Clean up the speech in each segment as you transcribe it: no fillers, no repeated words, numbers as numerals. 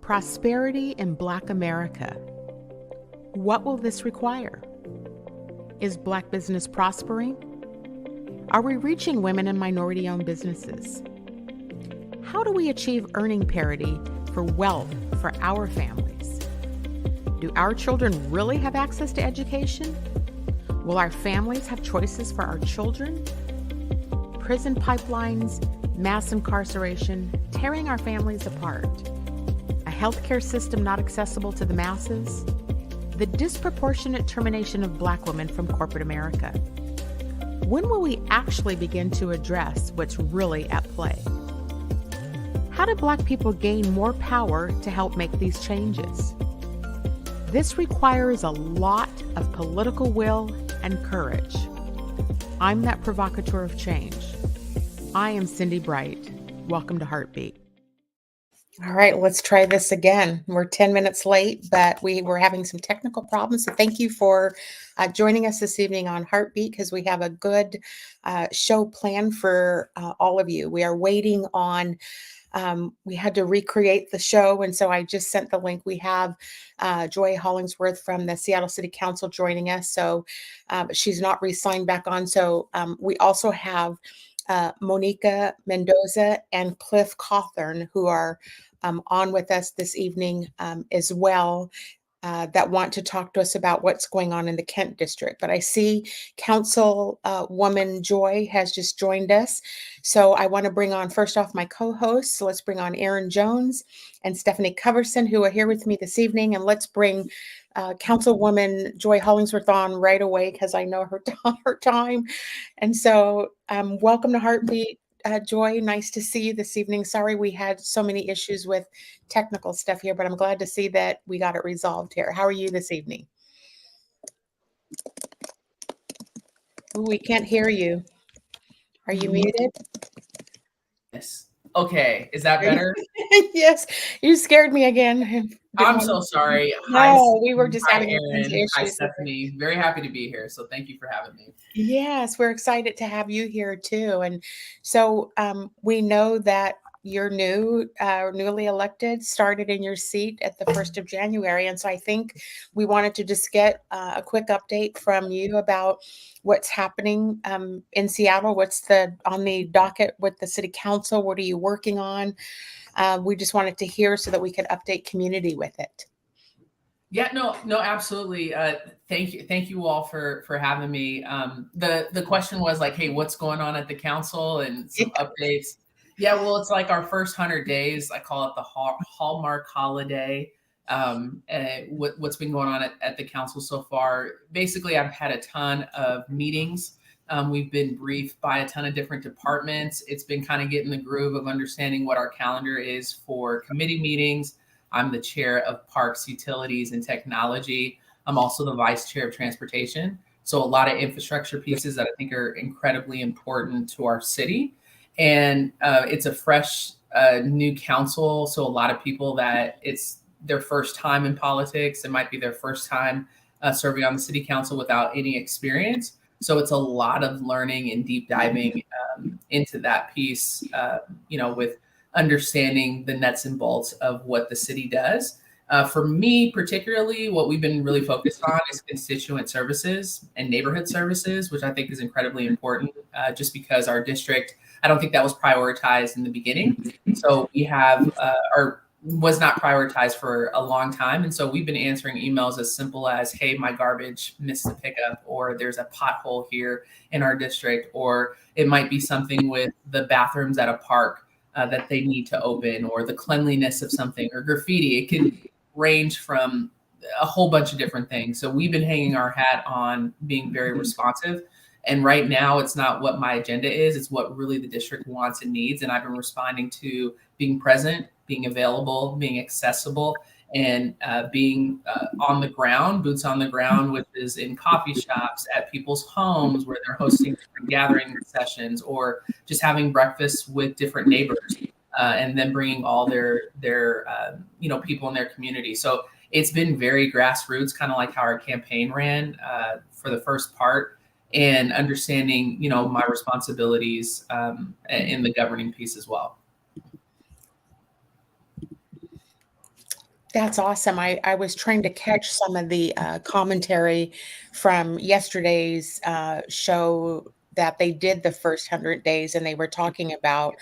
Prosperity in Black America. What will this require? Is Black business prospering? Are we reaching women and minority-owned businesses? How do we achieve earning parity for wealth for our families? Do our children really have access to education? Will our families have choices for our children? Prison pipelines, mass incarceration, tearing our families apart. A healthcare system not accessible to the masses. The disproportionate termination of Black women from corporate America. When will we actually begin to address what's really at play? How do Black people gain more power to help make these changes? This requires a lot of political will and courage. I'm that provocateur of change. I am Cindi Bright. Welcome to HeartBeat. All right, let's try this again. We're 10 minutes late, but we were having some technical problems. So thank you for joining us this evening on HeartBeat, because we have a good show planned for all of you. We are waiting on, we had to recreate the show, and so I just sent the link. We have Joy Hollingsworth from the Seattle City Council joining us, so she's not re-signed back on. So we also have Monica Mendoza and Cliff Cawthorn, who are on with us this evening as well, that want to talk to us about what's going on in the Kent district. But I see Councilwoman Joy has just joined us. So I want to bring on, first off, my co-hosts. So let's bring on Erin Jones and Stefani Coverson, who are here with me this evening. And let's bring Councilwoman Joy Hollingsworth on right away, because I know her time. And so welcome to HeartBeat. Joy, nice to see you this evening. Sorry we had so many issues with technical stuff here, but I'm glad to see that we got it resolved here. How are you this evening? Ooh, we can't hear you. Are you muted? Yes. Okay. Is that better? Yes. You scared me again. I'm so sorry. No, we were just having Erin. issues. Hi, Stefani. Very happy to be here. So thank you for having me. Yes, we're excited to have you here too. And so we know that you're newly elected, started in your seat at the 1st of January. And so I think we wanted to just get a quick update from you about what's happening in Seattle. What's on the docket with the city council? What are you working on? We just wanted to hear so that we could update community with it. Yeah, no, absolutely. Thank you all for having me. The question was like, hey, what's going on at the council and some updates. Yeah, well, it's like our first 100 days. I call it the Hallmark holiday. What's been going on at the council so far? Basically, I've had a ton of meetings. We've been briefed by a ton of different departments. It's been kind of getting the groove of understanding what our calendar is for committee meetings. I'm the chair of Parks, Utilities, and Technology. I'm also the vice chair of Transportation. So a lot of infrastructure pieces that I think are incredibly important to our city. And it's a fresh new council. So a lot of people that it's their first time in politics. It might be their first time serving on the city council without any experience. So it's a lot of learning and deep diving into that piece, with understanding the nuts and bolts of what the city does. For me, particularly, what we've been really focused on is constituent services and neighborhood services, which I think is incredibly important, just because our district, I don't think that was prioritized in the beginning. So we have, was not prioritized for a long time. And so we've been answering emails as simple as, hey, my garbage missed the pickup, or there's a pothole here in our district, or it might be something with the bathrooms at a park that they need to open, or the cleanliness of something, or graffiti. It can range from a whole bunch of different things. So we've been hanging our hat on being very responsive. And right now, it's not what my agenda is. It's what really the district wants and needs. And I've been responding to being present, being available, being accessible, and being on the ground, boots on the ground, which is in coffee shops, at people's homes where they're hosting different gathering sessions, or just having breakfast with different neighbors, and then bringing all their people in their community. So it's been very grassroots, kind of like how our campaign ran for the first part. and understanding, my responsibilities in the governing piece as well. That's awesome. I was trying to catch some of the commentary from yesterday's show that they did the first 100 days, and they were talking about.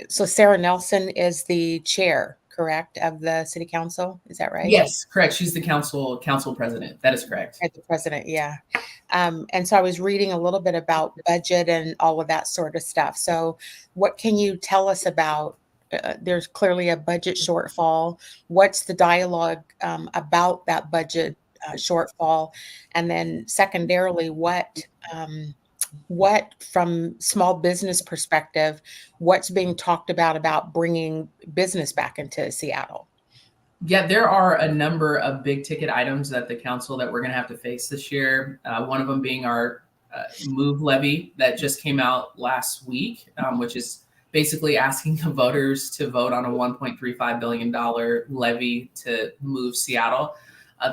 So Sarah Nelson is the chair, correct, of the city council? Is that right? Yes, correct. She's the council president. That is correct. The president, yeah. And so I was reading a little bit about budget and all of that sort of stuff. So what can you tell us about? There's clearly a budget shortfall. What's the dialogue about that budget shortfall? And then secondarily, what from small business perspective, what's being talked about bringing business back into Seattle? Yeah, there are a number of big ticket items that the council that we're going to have to face this year. One of them being our move levy that just came out last week, which is basically asking the voters to vote on a $1.35 billion levy to move Seattle.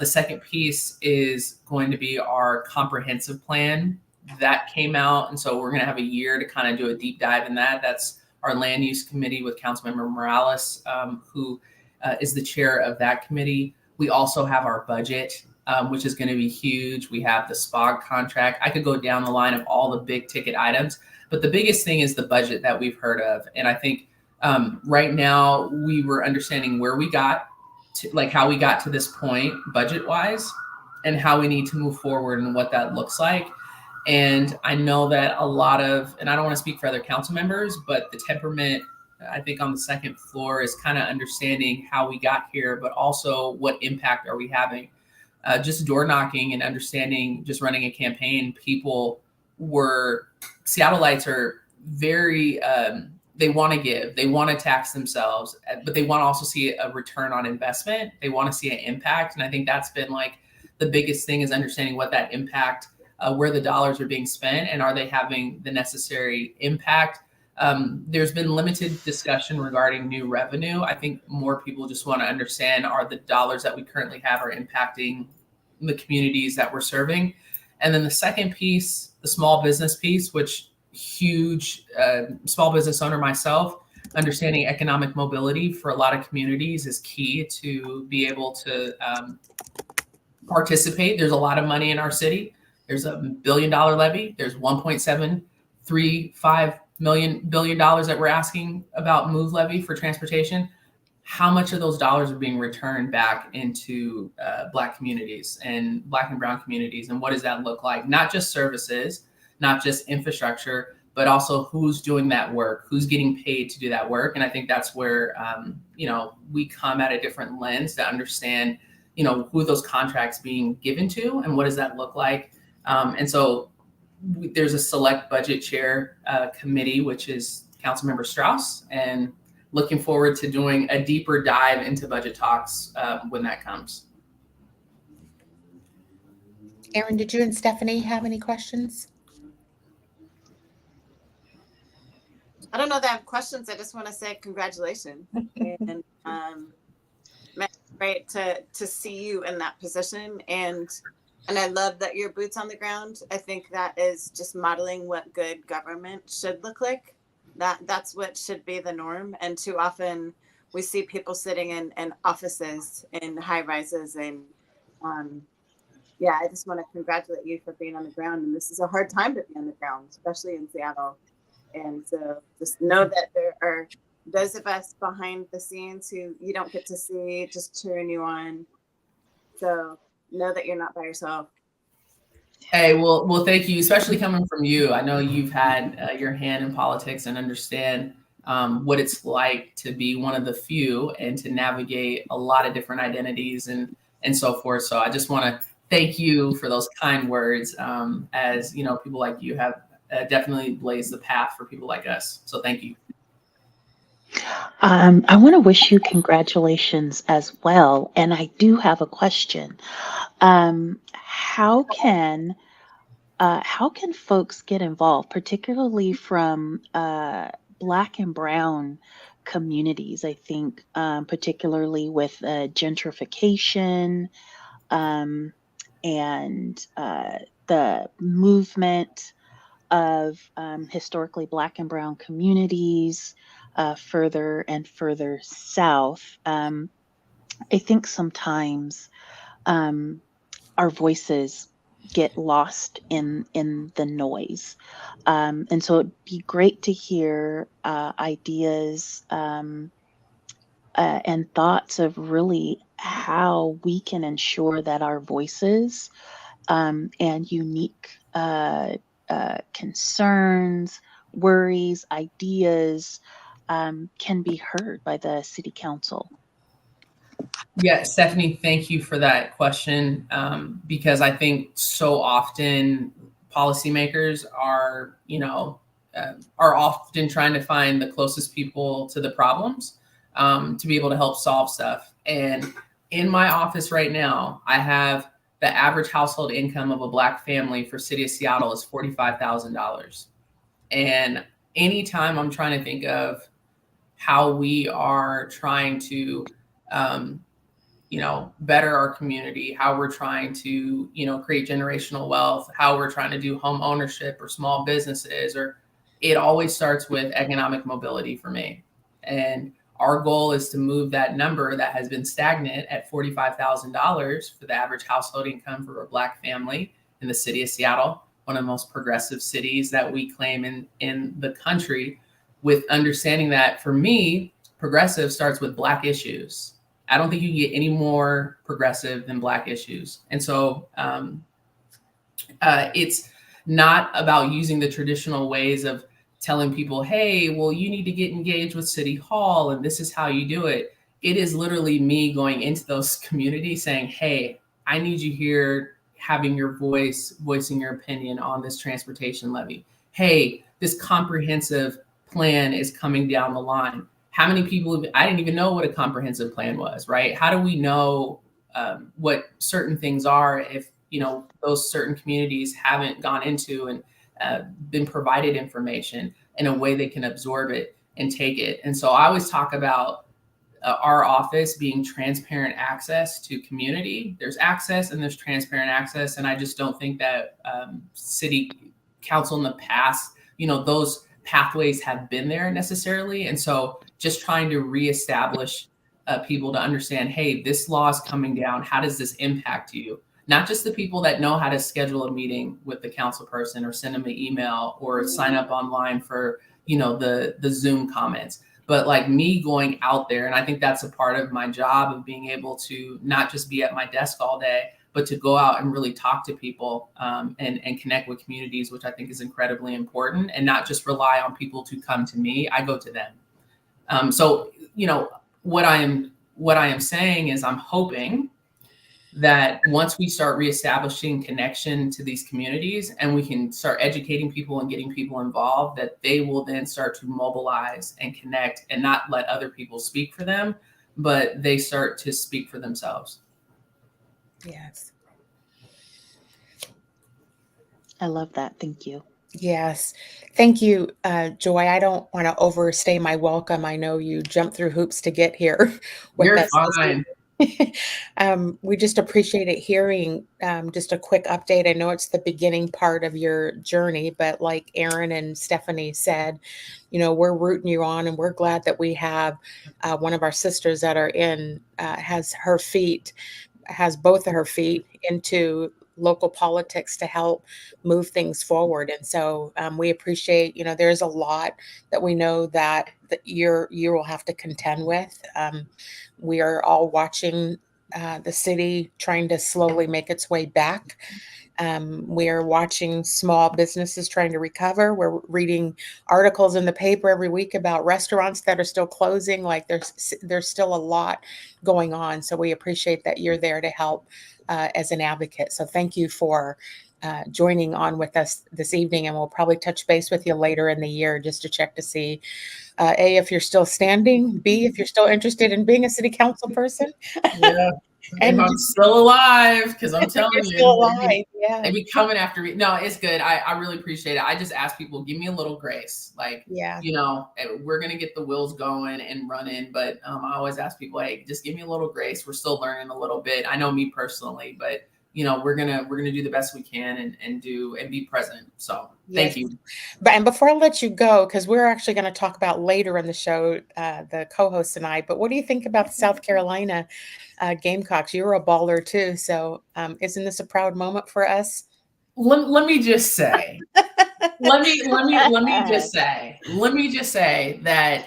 The second piece is going to be our comprehensive plan that came out. And so we're going to have a year to kind of do a deep dive in that. That's our land use committee with Councilmember Morales, who is the chair of that committee. We also have our budget, which is going to be huge. We have the SPOG contract. I could go down the line of all the big ticket items, but the biggest thing is the budget that we've heard of. And I think right now we were understanding where we got to, like how we got to this point budget wise, and how we need to move forward and what that looks like. And I know that a lot of, and I don't want to speak for other council members, but the temperament, I think on the second floor, is kind of understanding how we got here, but also what impact are we having. Just door knocking and understanding, just running a campaign, Seattleites are very, they want to give, they want to tax themselves, but they want to also see a return on investment. They want to see an impact. And I think that's been like the biggest thing, is understanding what that impact, where the dollars are being spent, and are they having the necessary impact. There's been limited discussion regarding new revenue. I think more people just want to understand, are the dollars that we currently have are impacting the communities that we're serving. And then the second piece, the small business piece, which huge small business owner myself, understanding economic mobility for a lot of communities is key to be able to participate. There's a lot of money in our city. There's a $1 billion levy. There's $1.735 billion that we're asking about move levy for transportation. How much of those dollars are being returned back into Black communities and Black and brown communities? And what does that look like? Not just services, not just infrastructure, but also who's doing that work, who's getting paid to do that work. And I think that's where, we come at a different lens to understand, who those contracts being given to and what does that look like. And so there's a select budget chair committee, which is Councilmember Strauss, and looking forward to doing a deeper dive into budget talks when that comes. Erin, did you and Stefani have any questions? I don't know that I have questions. I just want to say congratulations. And great to see you in that position. And I love that you're boots on the ground. I think that is just modeling what good government should look like. That's what should be the norm. And too often we see people sitting in offices in high rises. And I just want to congratulate you for being on the ground. And this is a hard time to be on the ground, especially in Seattle. And so just know that there are those of us behind the scenes who you don't get to see, just cheering you on. So know that you're not by yourself. Hey, well, thank you, especially coming from you. I know you've had your hand in politics and understand what it's like to be one of the few and to navigate a lot of different identities and so forth. So I just want to thank you for those kind words. As people like you have definitely blazed the path for people like us. So thank you. I want to wish you congratulations as well. And I do have a question. How can folks get involved, particularly from Black and brown communities? I think particularly with gentrification and the movement of historically Black and Brown communities further and further south, I think sometimes our voices get lost in the noise. And so it'd be great to hear ideas and thoughts of really how we can ensure that our voices and unique concerns, worries, ideas can be heard by the City Council. Yeah, Stephanie, thank you for that question, because I think so often policymakers are, are often trying to find the closest people to the problems to be able to help solve stuff. And in my office right now, I have the average household income of a Black family for City of Seattle is $45,000. And anytime I'm trying to think of how we are trying to, better our community, how we're trying to, create generational wealth, how we're trying to do home ownership or small businesses, or it always starts with economic mobility for me. And our goal is to move that number that has been stagnant at $45,000 for the average household income for a Black family in the City of Seattle, one of the most progressive cities that we claim in the country, with understanding that for me, progressive starts with Black issues. I don't think you can get any more progressive than Black issues. And so it's not about using the traditional ways of telling people, hey, well, you need to get engaged with City Hall and this is how you do it. It is literally me going into those communities saying, hey, I need you here having your voicing your opinion on this transportation levy. Hey, this comprehensive plan is coming down the line. How many people, I didn't even know what a comprehensive plan was, right? How do we know what certain things are if, those certain communities haven't gone into and been provided information in a way they can absorb it and take it? And so I always talk about our office being transparent access to community. There's access and there's transparent access. And I just don't think that City Council in the past, those pathways have been there necessarily. And so just trying to reestablish people to understand, hey, this law is coming down. How does this impact you? Not just the people that know how to schedule a meeting with the council person or send them an email or sign up online for, the Zoom comments, but like me going out there. And I think that's a part of my job of being able to not just be at my desk all day, but to go out and really talk to people and connect with communities, which I think is incredibly important, and not just rely on people to come to me. I go to them. So, what I am saying is I'm hoping that once we start reestablishing connection to these communities and we can start educating people and getting people involved, that they will then start to mobilize and connect and not let other people speak for them, but they start to speak for themselves. Yes. I love that. Thank you. Yes. Thank you, Joy. I don't want to overstay my welcome. I know you jumped through hoops to get here with You're us. fine. We just appreciate it hearing just a quick update. I know it's the beginning part of your journey, but like Erin and Stefani said, we're rooting you on, and we're glad that we have one of our sisters that are has both of her feet into local politics to help move things forward. And so we appreciate, there's a lot that we know that you will have to contend with. We are all watching the city trying to slowly make its way back. We are watching small businesses trying to recover. We're reading articles in the paper every week about restaurants that are still closing. Like there's still a lot going on. So we appreciate that you're there to help as an advocate. So thank you for joining on with us this evening, and we'll probably touch base with you later in the year just to check to see A, if you're still standing, B, if you're still interested in being a city council person. Yeah. And I'm still alive, because I'm telling you, still alive. Yeah. They be coming after me. No, it's good. I really appreciate it. I just ask people, give me a little grace. Like, we're going to get the wheels going and running. But I always ask people, hey, just give me a little grace. We're still learning a little bit. I know me personally, but, we're gonna do the best we can and be present. So thank you. And before I let you go, because we're actually going to talk about later in the show, the co-host and I, but what do you think about the South Carolina Gamecocks? You're a baller too. So isn't this a proud moment for us? Let me just say, let me just say that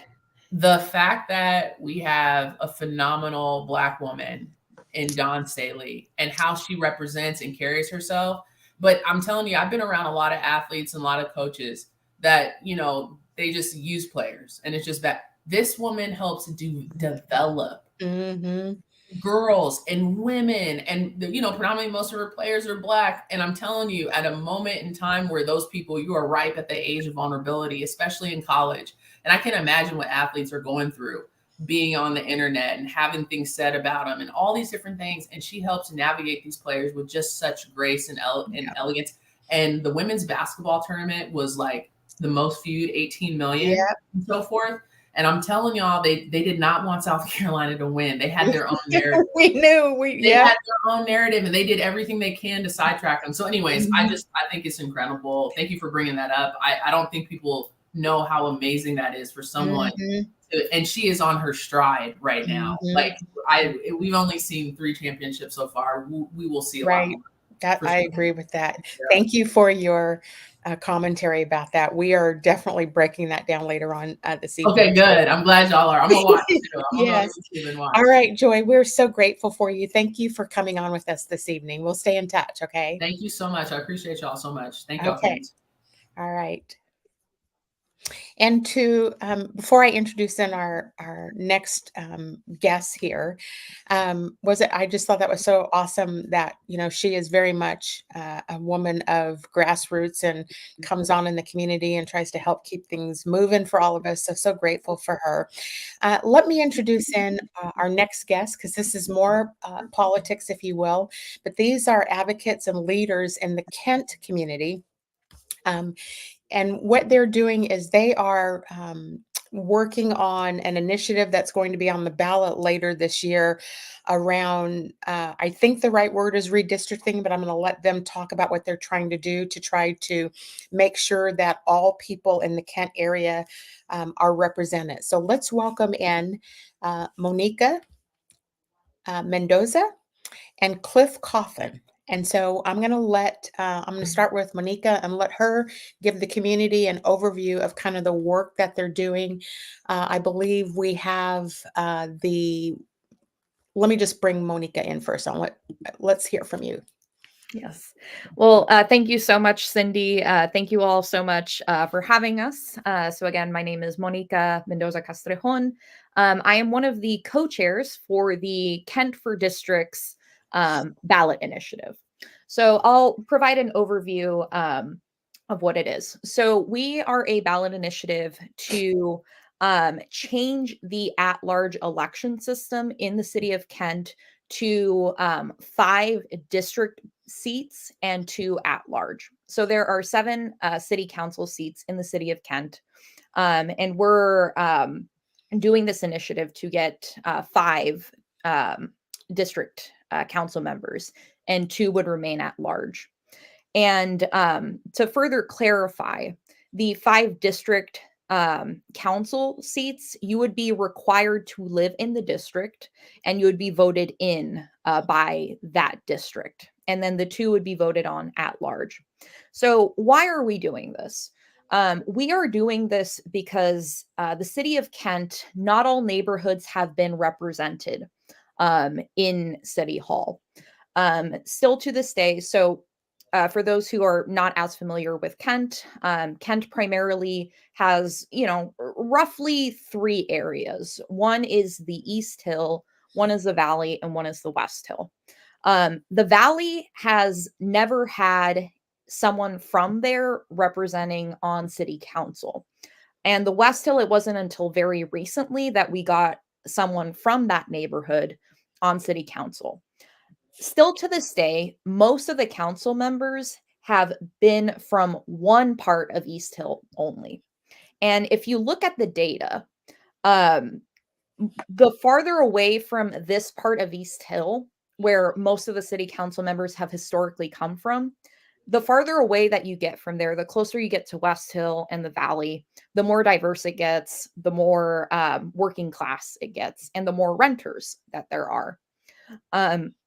the fact that we have a phenomenal Black woman in Dawn Staley and how she represents and carries herself. But I'm telling you, I've been around a lot of athletes and a lot of coaches that, they just use players. And it's just that this woman helps develop girls and women. And, predominantly most of her players are Black. And I'm telling you, at a moment in time where those people, you are ripe at the age of vulnerability, especially in college. And I can imagine what athletes are going through, being on the internet and having things said about them and all these different things. And she helps navigate these players with just such grace and elegance. And the women's basketball tournament was like the most viewed, 18 million and so forth. And I'm telling y'all, they did not want South Carolina to win. They had their own narrative. They had their own narrative, and they did everything they can to sidetrack them. So anyways, I think it's incredible. Thank you for bringing that up. I don't think people know how amazing that is for someone. And she is on her stride right now. Like we've only seen 3 championships so far. We will see a lot more. I agree with that. Thank you for your commentary about that. We are definitely breaking that down later on this evening. Okay, good. I'm glad y'all are. I'm gonna watch it too. Yes. All right, Joy. We're so grateful for you. Thank you for coming on with us this evening. We'll stay in touch. Okay. Thank you so much. I appreciate y'all so much. Thank y'all. Okay. All right. And before I introduce in our next guest here, I just thought that was so awesome that, she is very much a woman of grassroots and comes on in the community and tries to help keep things moving for all of us. So grateful for her. Let me introduce in our next guest, because this is more politics, if you will, but these are advocates and leaders in the Kent community. And what they're doing is they are working on an initiative that's going to be on the ballot later this year around, I think the right word is redistricting, but I'm going to let them talk about what they're trying to do to try to make sure that all people in the Kent area are represented. So let's welcome in Monica Mendoza and Cliff Cawthorn. And so I'm going to start with Monica and let her give the community an overview of kind of the work that they're doing. I believe we have let me just bring Monica in first. Let's hear from you. Yes. Well, thank you so much, Cindi. Thank you all so much for having us. So again, my name is Monica Mendoza Castrejon. I am one of the co-chairs for the Kent for Districts ballot initiative. So I'll provide an overview of what it is. So we are a ballot initiative to change the at-large election system in the city of Kent to 5 district seats and 2 at-large. So there are 7 city council seats in the city of Kent. And we're doing this initiative to get 5 district council members, and 2 would remain at large. And to further clarify, the 5 district council seats, you would be required to live in the district and you would be voted in by that district. And then the 2 would be voted on at large. So why are we doing this? We are doing this because the city of Kent, not all neighborhoods have been represented in City Hall. Still to this day, so for those who are not as familiar with Kent, Kent primarily has, roughly 3 areas. One is the East Hill, one is the Valley, and one is the West Hill. The Valley has never had someone from there representing on city council. And the West Hill, it wasn't until very recently that we got someone from that neighborhood on city council. Still to this day, most of the council members have been from one part of East Hill only. And if you look at the data, the farther away from this part of East Hill where most of the city council members have historically come from, the farther away that you get from there, the closer you get to West Hill and the Valley, the more diverse it gets, the more working class it gets, and the more renters that there are.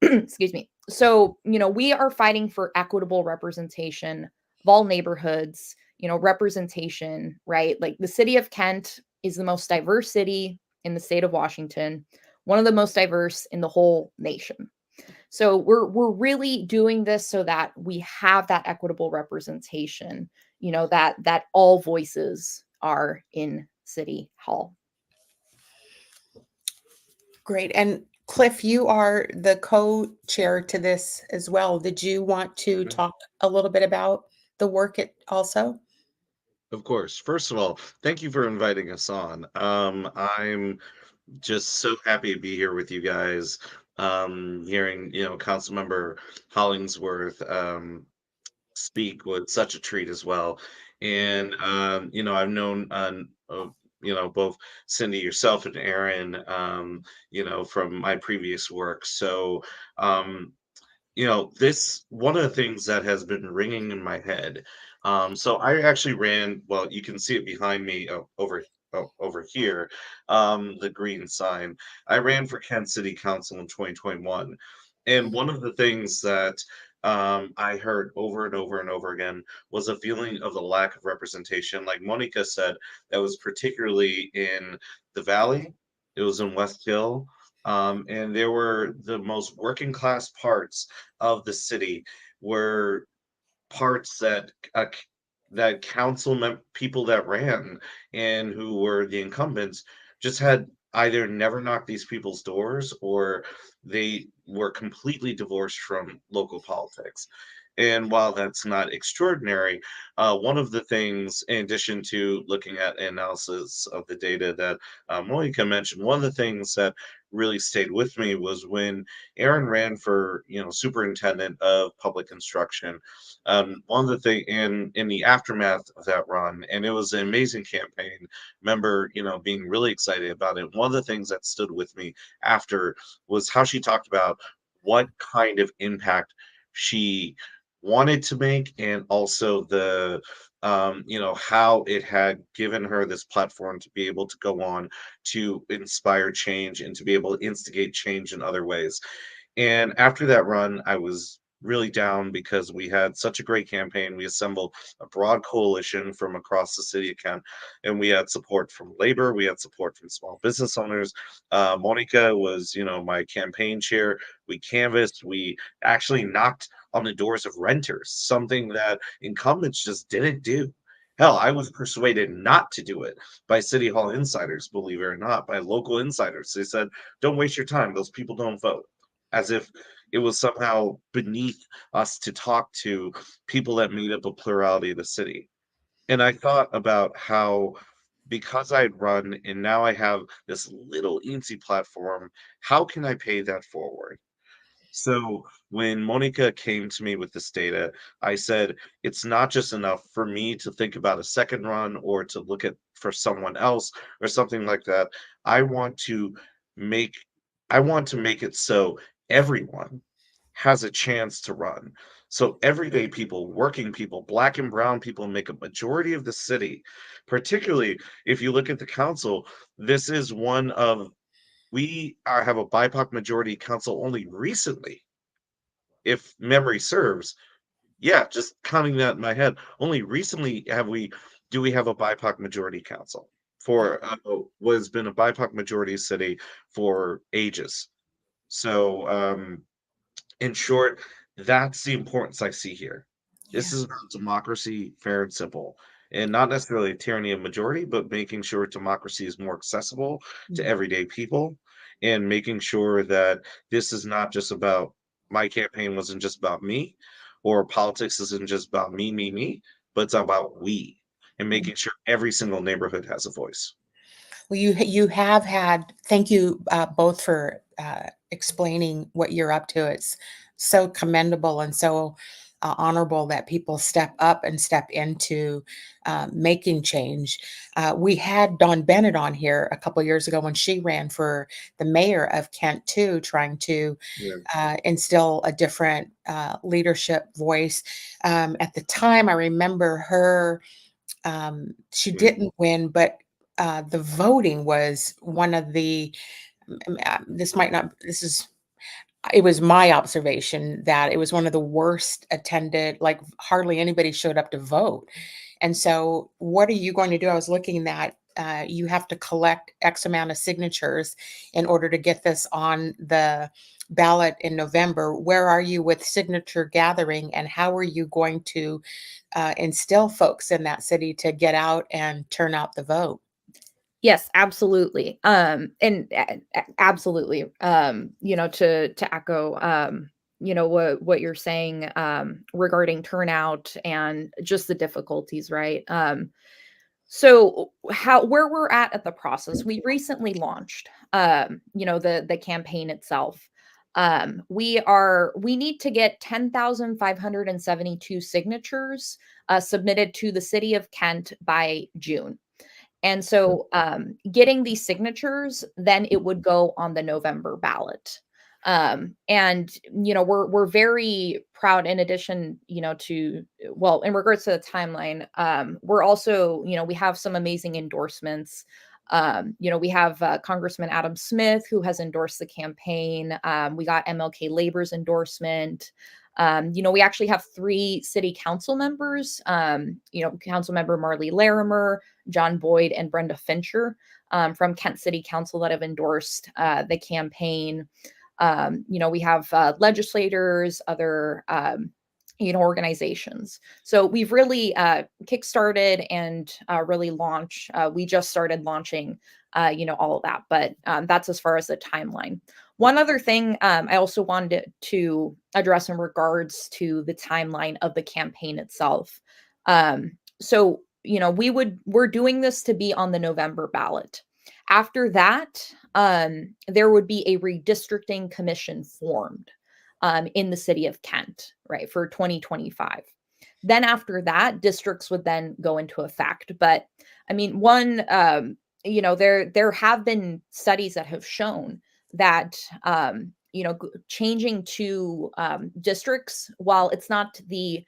Excuse me. So, we are fighting for equitable representation of all neighborhoods, representation, right? Like the city of Kent is the most diverse city in the state of Washington, one of the most diverse in the whole nation. So we're really doing this so that we have that equitable representation, that all voices are in City Hall. Great. And Cliff, you are the co-chair to this as well. Did you want to talk a little bit about the work also? Of course. First of all, thank you for inviting us on. I'm just so happy to be here with you guys. Hearing, Councilmember Hollingsworth speak was such a treat as well. And I've known both Cindi, yourself, and Erin, from my previous work. So this one of the things that has been ringing in my head. So I actually ran, well, you can see it behind me over here, the green sign. I ran for Kent City Council in 2021. And one of the things that I heard over and over and over again was a feeling of the lack of representation. Like Monica said, that was particularly in the Valley, it was in West Hill, and there were the most working class parts of the city were parts that people that ran and who were the incumbents just had either never knocked these people's doors or they were completely divorced from local politics. And while that's not extraordinary, one of the things, in addition to looking at analysis of the data that Monica mentioned, one of the things that really stayed with me was when Erin ran for, superintendent of public instruction. One of the things in the aftermath of that run, and it was an amazing campaign. Remember, being really excited about it. One of the things that stood with me after was how she talked about what kind of impact she wanted to make, and also the how it had given her this platform to be able to go on to inspire change and to be able to instigate change in other ways. And after that run, I was really down because we had such a great campaign. We assembled a broad coalition from across the city of Kent, and we had support from labor, we had support from small business owners. Monica was, my campaign chair. We canvassed, we actually knocked on the doors of renters, something that incumbents just didn't do. Hell, I was persuaded not to do it by City Hall insiders, believe it or not, by local insiders. They said, don't waste your time. Those people don't vote. As if it was somehow beneath us to talk to people that made up a plurality of the city. And I thought about how, because I'd run and now I have this little eensy platform, how can I pay that forward? So when Monica came to me with this data, I said, it's not just enough for me to think about a second run or to look at for someone else or something like that. I want to make it so everyone has a chance to run. So everyday people, working people, Black and brown people make a majority of the city. Particularly if you look at the council, this is one of have a BIPOC majority council only recently, if memory serves. Yeah, just counting that in my head. Only recently do we have a BIPOC majority council for what has been a BIPOC majority city for ages. So in short, that's the importance I see here. This is about democracy, fair and simple, and not necessarily a tyranny of majority, but making sure democracy is more accessible to everyday people, and making sure that this is not just about my campaign wasn't just about me, or politics isn't just about me, but it's about we, and making sure every single neighborhood has a voice. Well, you have had. Thank you both for explaining what you're up to. It's so commendable and so honorable that people step up and step into making change. We had Dawn Bennett on here a couple years ago when she ran for the mayor of Kent too, trying to instill a different leadership voice. At the time, I remember her, she didn't win, but the voting was one of the, it was my observation that it was one of the worst attended, like hardly anybody showed up to vote. And so what are you going to do? I was looking at, you have to collect X amount of signatures in order to get this on the ballot in November. Where are you with signature gathering, and how are you going to instill folks in that city to get out and turn out the vote? Yes, absolutely. Absolutely. To echo, what you're saying, regarding turnout and just the difficulties, right? So where we're at the process, we recently launched, the campaign itself. We need to get 10,572 signatures submitted to the city of Kent by June. And so getting these signatures, then it would go on the November ballot. We're very proud, in addition, in regards to the timeline, we're also, we have some amazing endorsements. We have Congressman Adam Smith, who has endorsed the campaign. We got MLK Labor's endorsement. We actually have 3 city council members, Council Member Marley Larimer, John Boyd, and Brenda Fincher from Kent City Council that have endorsed the campaign. We have legislators, other organizations. So we've really kickstarted and really launched. We just started launching, all of that. But that's as far as the timeline. One other thing I also wanted to address in regards to the timeline of the campaign itself. We're doing this to be on the November ballot. After that, there would be a redistricting commission formed in the city of Kent, right, for 2025. Then after that, districts would then go into effect. But I mean, there have been studies that have shown that changing to districts, while it's not the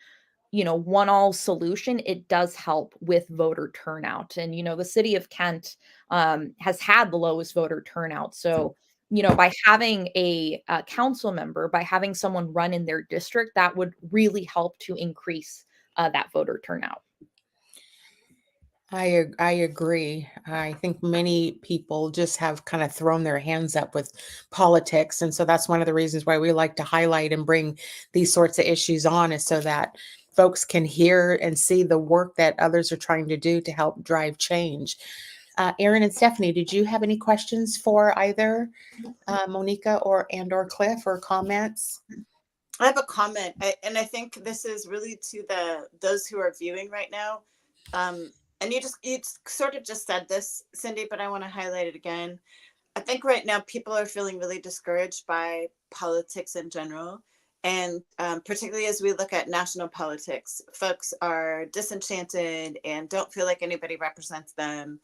one-all solution, it does help with voter turnout. And the city of Kent has had the lowest voter turnout. So by having a council member, by having someone run in their district, that would really help to increase that voter turnout. I agree. I think many people just have kind of thrown their hands up with politics. And so that's one of the reasons why we like to highlight and bring these sorts of issues on, is so that folks can hear and see the work that others are trying to do to help drive change. Erin and Stefani, did you have any questions for either Monica or Cliff, or comments? I have a comment, and I think this is really to those who are viewing right now. And you sort of just said this, Cindi, but I want to highlight it again. I think right now people are feeling really discouraged by politics in general. And particularly as we look at national politics, folks are disenchanted and don't feel like anybody represents them.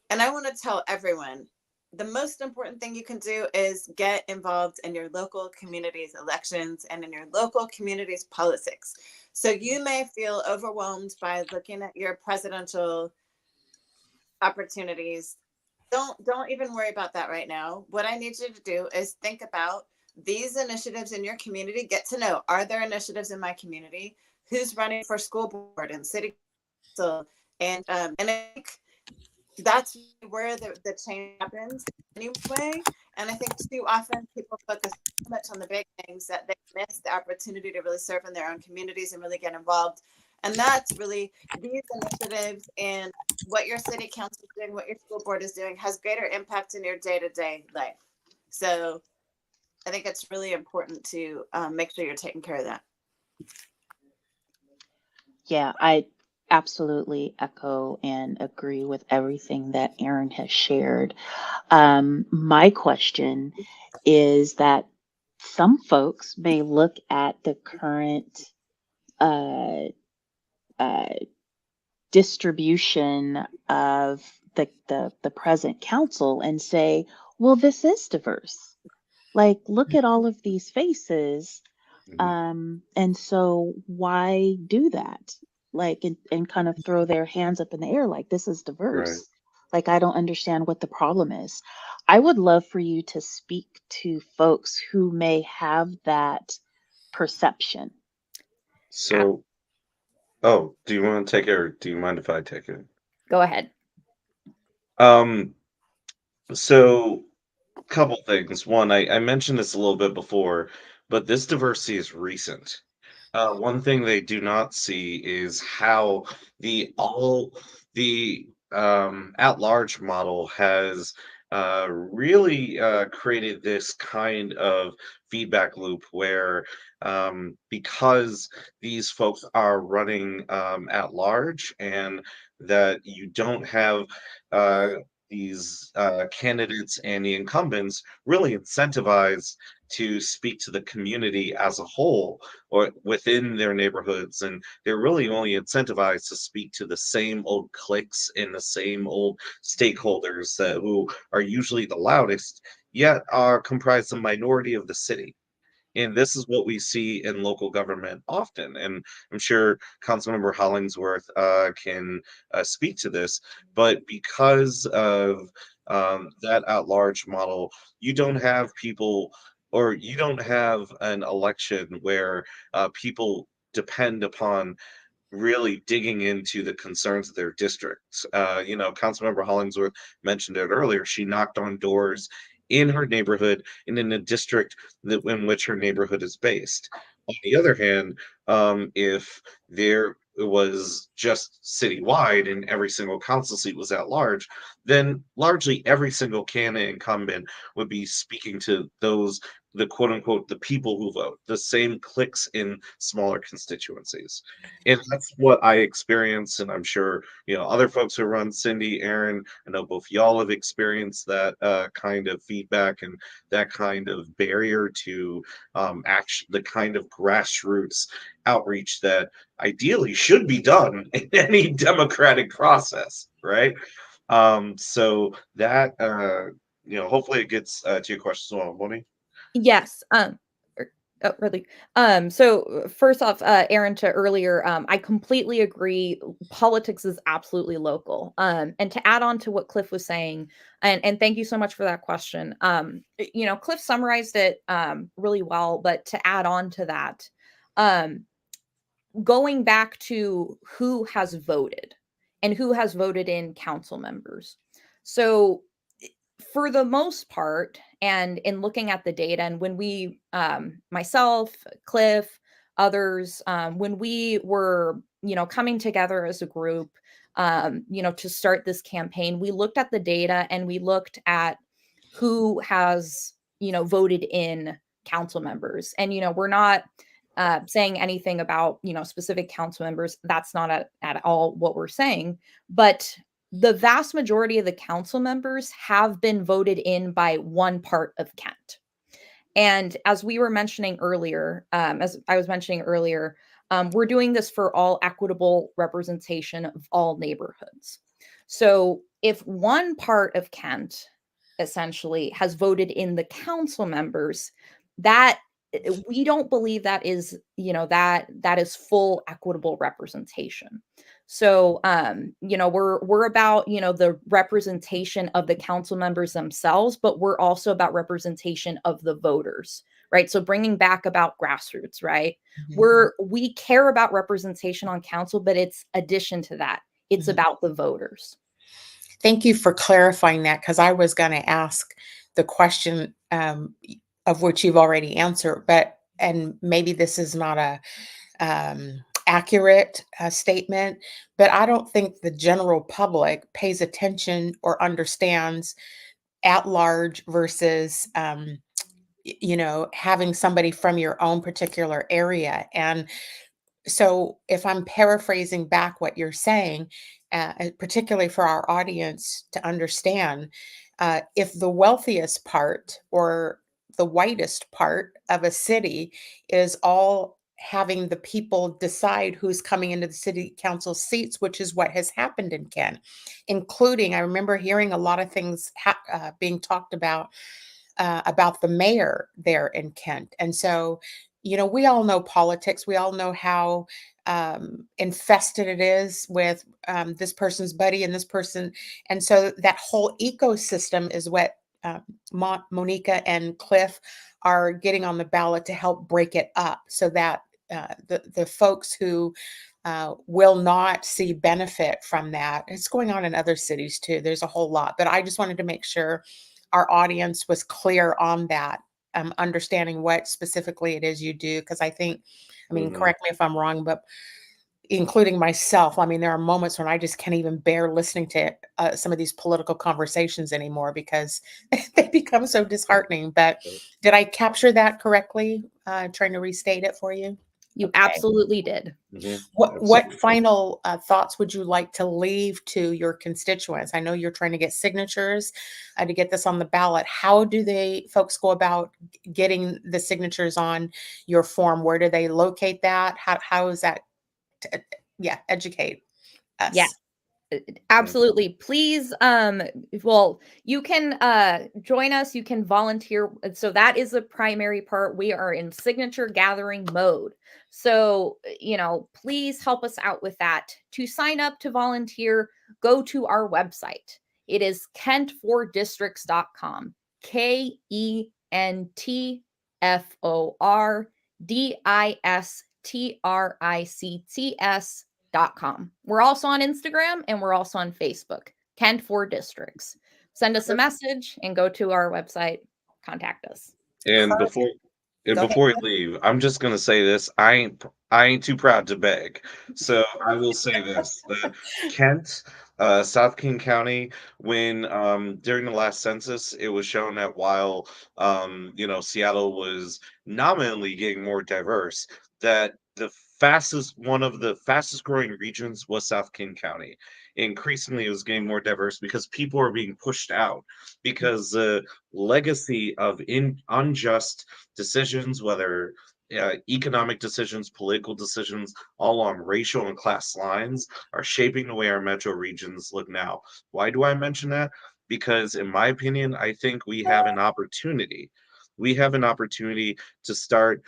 And I want to tell everyone, the most important thing you can do is get involved in your local community's elections and in your local community's politics. So you may feel overwhelmed by looking at your presidential opportunities. Don't even worry about that right now. What I need you to do is think about these initiatives in your community. Get to know, are there initiatives in my community? Who's running for school board and city council? And I think that's where the change happens anyway. And I think too often people focus so much on the big things that they miss the opportunity to really serve in their own communities and really get involved. And that's really these initiatives, and what your city council is doing, what your school board is doing, has greater impact in your day-to-day life. So I think it's really important to make sure you're taking care of that. Yeah, I absolutely echo and agree with everything that Erin has shared. My question is that some folks may look at the current uh, uh, distribution of the present council and say, well, this is diverse. Like, look at all of these faces. And so why do that? Like, and kind of throw their hands up in the air like this is Right. diverse. Like, I don't understand what the problem is. I would love for you to speak to folks who may have that perception. So, oh, do you want to take it, or do you mind if I take it? Go ahead. Um, so couple things. One, I mentioned this a little bit before, but this diversity is recent. One thing they do not see is how the at large model has really created this kind of feedback loop where because these folks are running at large, and that you don't have uh, these candidates and the incumbents really incentivized to speak to the community as a whole or within their neighborhoods, and they're really only incentivized to speak to the same old cliques and the same old stakeholders who are usually the loudest, yet are comprised the minority of the city. And this is what we see in local government often. And I'm sure Councilmember Hollingsworth can speak to this. But because of that at large model, you don't have people, or you don't have an election where people depend upon really digging into the concerns of their districts. Councilmember Hollingsworth mentioned it earlier. She knocked on doors in her neighborhood and in a district in which her neighborhood is based. On the other hand, if there was just citywide and every single council seat was at large, then largely every single candidate incumbent would be speaking to the quote unquote, the people who vote, the same cliques in smaller constituencies. And that's what I experience. And I'm sure, other folks who run Cindi, Erin, I know both y'all have experienced that kind of feedback and that kind of barrier to the kind of grassroots outreach that ideally should be done in any democratic process, right? So that, hopefully it gets to your question as well, Moni. Yes. Oh, really? So first off, Erin, to earlier, I completely agree. Politics is absolutely local. And to add on to what Cliff was saying, and thank you so much for that question. Cliff summarized it really well, but to add on to that, going back to who has voted and who has voted in council members. So for the most part, and in looking at the data, and when we, myself, Cliff, others, when we were, coming together as a group, to start this campaign, we looked at the data and we looked at who has, voted in council members. And, we're not saying anything about, specific council members. That's not at all what we're saying. But the vast majority of the council members have been voted in by one part of Kent. And as we were mentioning earlier, we're doing this for all equitable representation of all neighborhoods. So if one part of Kent essentially has voted in the council members, that we don't believe that is, that is full equitable representation. So, we're about, the representation of the council members themselves, but we're also about representation of the voters, right? So bringing back about grassroots, right? We care about representation on council, but it's addition to that. It's about the voters. Thank you for clarifying that, because I was going to ask the question of which you've already answered, and maybe this is not a accurate statement, but I don't think the general public pays attention or understands at large versus having somebody from your own particular area. And so if I'm paraphrasing back what you're saying, particularly for our audience to understand, if the wealthiest part or the whitest part of a city is all having the people decide who's coming into the city council seats, which is what has happened in Kent, including I remember hearing a lot of things being talked about the mayor there in Kent. And so, we all know politics. We all know how infested it is with this person's buddy and this person. And so that whole ecosystem is what Monica and Cliff are getting on the ballot to help break it up so that the folks who will not see benefit from that. It's going on in other cities too. There's a whole lot, but I just wanted to make sure our audience was clear on that, understanding what specifically it is you do. Because I think, correct me if I'm wrong, but including myself, there are moments when I just can't even bear listening to some of these political conversations anymore because they become so disheartening. But did I capture that correctly? Trying to restate it for you. You Okay. absolutely did. What final thoughts would you like to leave to your constituents? I know you're trying to get signatures to get this on the ballot. How do folks go about getting the signatures on your form? Where do they locate that? How is that? Educate us. Yeah. Absolutely. Please, well, you can join us, you can volunteer. So that is the primary part. We are in signature gathering mode. So, please help us out with that. To sign up to volunteer, go to our website. It is kent4districts.com. KENTFORDISTRICTS.com. We're also on Instagram and we're also on Facebook, Kent 4 Districts. Send us a message and go to our website, contact us. And before we leave, I'm just gonna say this: I ain't too proud to beg, so I will say this: that Kent, South King County, when during the last census, it was shown that while Seattle was nominally getting more diverse, that one of the fastest growing regions was South King County. Increasingly, it was getting more diverse because people are being pushed out because the legacy of unjust decisions, whether economic decisions, political decisions, all on racial and class lines, are shaping the way our metro regions look now. Why do I mention that? Because, in my opinion, I think we have an opportunity. We have an opportunity to start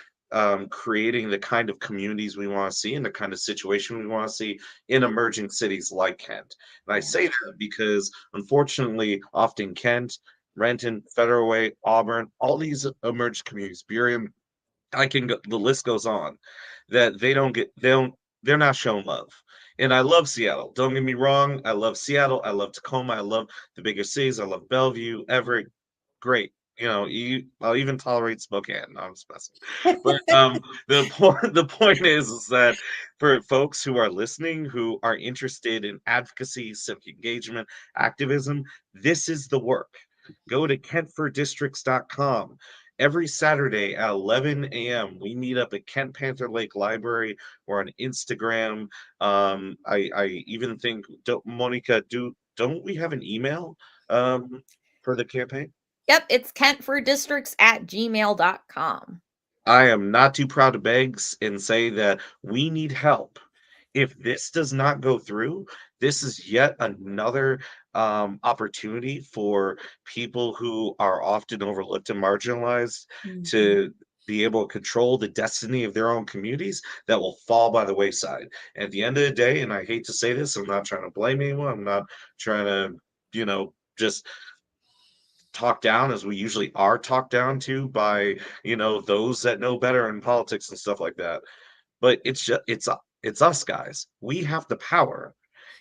creating the kind of communities we want to see and the kind of situation we want to see in emerging cities like Kent. And I say that because, unfortunately, often Kent, Renton, Federal Way, Auburn, all these emerging communities, Burien, the list goes on, that they're not shown love. And I love Seattle. Don't get me wrong. I love Seattle. I love Tacoma. I love the bigger cities. I love Bellevue, Everett. Great. I'll even tolerate Spokane. No, I'm just messing. But the point is that for folks who are listening, who are interested in advocacy, civic engagement, activism, this is the work. Go to kent4districts.com. Every Saturday at 11 a.m., we meet up at Kent Panther Lake Library or on Instagram. I even think, Monica, don't we have an email for the campaign? Yep, it's kent4districts@gmail.com. I am not too proud to beg and say that we need help. If this does not go through, this is yet another opportunity for people who are often overlooked and marginalized to be able to control the destiny of their own communities that will fall by the wayside. At the end of the day, and I hate to say this, I'm not trying to blame anyone. I'm not trying to, just talked down as we usually are talked down to by those that know better in politics and stuff like that, but it's us guys. We have the power,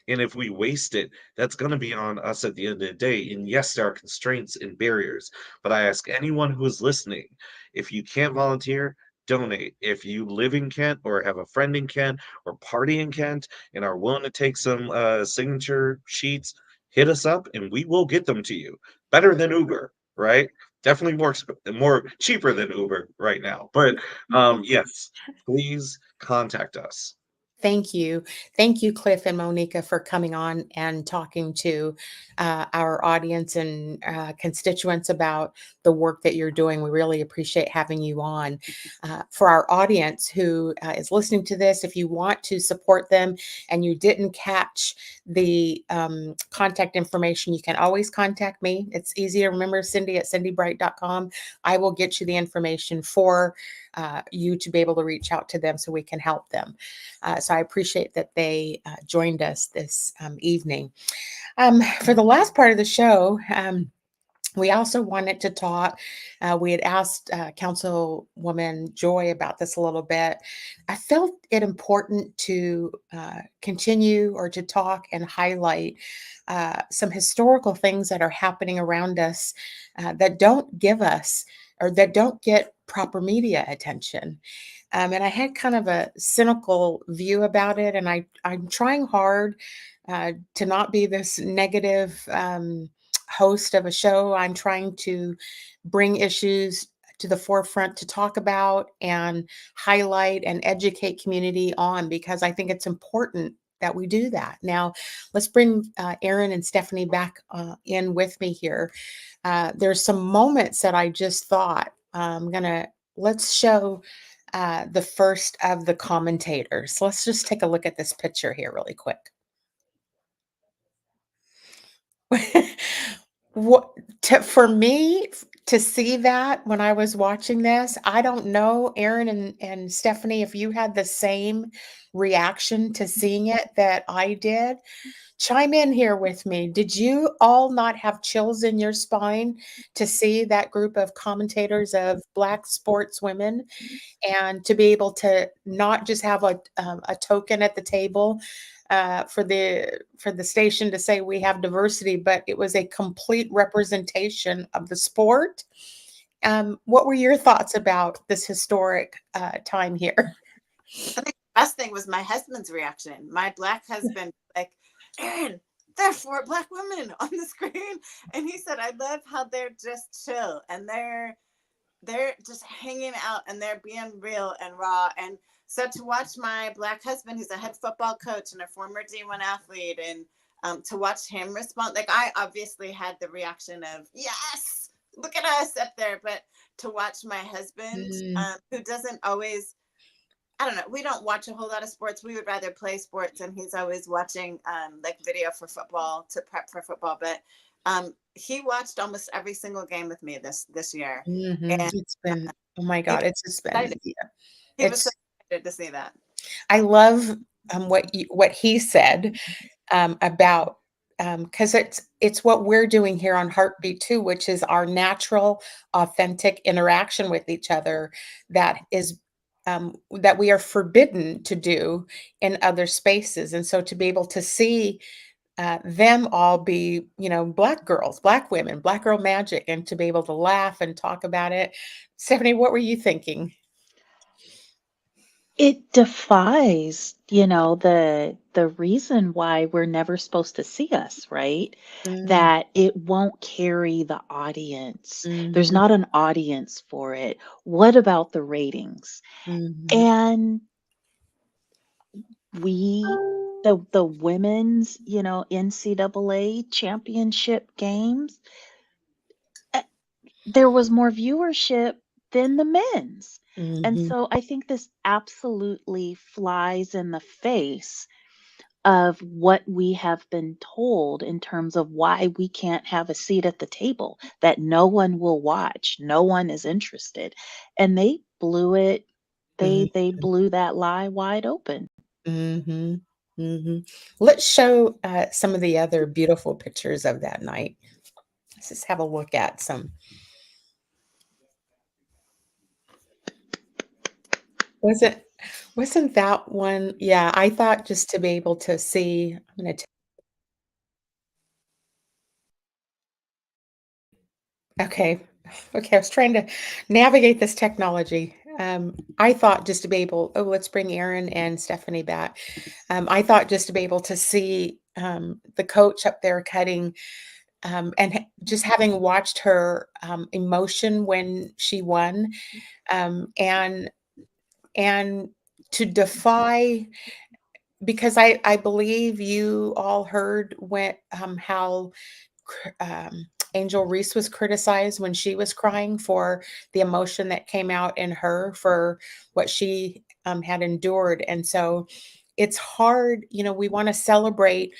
and if we waste it, that's going to be on us at the end of the day. And yes, there are constraints and barriers, but I ask anyone who is listening, if you can't volunteer, donate. If you live in Kent or have a friend in Kent or party in Kent and are willing to take some signature sheets, hit us up and we will get them to you. Better than Uber, right? Definitely more cheaper than Uber right now. But yes, please contact us. Thank you. Thank you, Cliff and Monica, for coming on and talking to our audience and constituents about the work that you're doing. We really appreciate having you on. For our audience who is listening to this, if you want to support them and you didn't catch the contact information, you can always contact me. It's easy to remember, Cindi at cindibright.com. I will get you the information for you to be able to reach out to them so we can help them. So I appreciate that they joined us this evening. For the last part of the show, we also wanted to talk. We had asked Councilwoman Joy about this a little bit. I felt it important to continue or to talk and highlight some historical things that are happening around us that don't give us or that don't get proper media attention. And I had kind of a cynical view about it, and I'm trying hard to not be this negative host of a show. I'm trying to bring issues to the forefront to talk about and highlight and educate community on, because I think it's important that we do that. Now, let's bring Erin and Stefani back in with me here. There's some moments that I just thought let's show the first of the commentators. Let's just take a look at this picture here really quick. For me to see that when I was watching this, I don't know, Erin and Stefani, if you had the same reaction to seeing it that I did. Chime in here with me. Did you all not have chills in your spine to see that group of commentators of Black sports women, and to be able to not just have a token at the table for the station to say we have diversity, but it was a complete representation of the sport? What were your thoughts about this historic time here? I think the best thing was my husband's reaction. My Black husband, like, Erin, there are 4 Black women on the screen, and he said, I love how they're just chill and they're just hanging out and they're being real and raw. And so to watch my Black husband, who's a head football coach and a former D1 athlete, and to watch him respond, like, I obviously had the reaction of, yes, look at us up there. But to watch my husband, who doesn't always, I don't know, we don't watch a whole lot of sports. We would rather play sports, and he's always watching like video for football to prep for football. But he watched almost every single game with me this year. And It's been, oh my God, it's just been, he was so excited to see that. I love what he said about, because it's what we're doing here on HeartBeat too, which is our natural, authentic interaction with each other that is that we are forbidden to do in other spaces. And so to be able to see them all be, Black girls, Black women, Black girl magic, and to be able to laugh and talk about it. Stefani, what were you thinking? It defies, the reason why we're never supposed to see us, right? That it won't carry the audience. There's not an audience for it. What about the ratings? And the women's, NCAA championship games, there was more viewership than the men's. And so I think this absolutely flies in the face of what we have been told in terms of why we can't have a seat at the table, that no one will watch, no one is interested. And they blew it. They blew that lie wide open. Let's show some of the other beautiful pictures of that night. Let's just have a look at some. Wasn't that one? Yeah, I thought just to be able to see, I'm going to okay. I was trying to navigate this technology. I thought just to be able, let's bring Erin and Stefani back. I thought just to be able to see the coach up there cutting, and just having watched her emotion when she won, and to defy because I believe you all heard when how Angel Reese was criticized when she was crying for the emotion that came out in her for what she had endured. And so it's hard, we want to celebrate